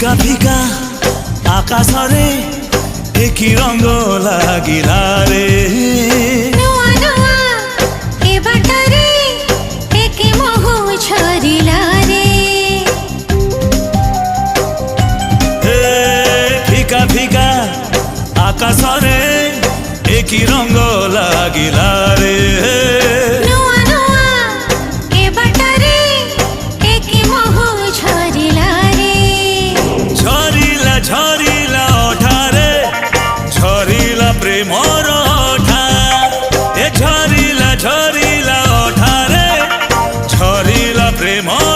ফিকা ফিকা আকাশরে একই রঙ লাগিলা রে নূয়া নূয়া এ বাটারে একে মোহ ছড়িলা রে ফিকা ফিকা আকাশরে একই রঙ লাগিলা রে নূয়া নূয়া এ বাটারে একে মোহ ছড়িলা রে ঝরিলা ঝরিলা ওঠারে ঝরিলা প্রেমর ওঠা এ ঝরিলা ঝরিলা ওঠারে ঝরিলা প্রেমর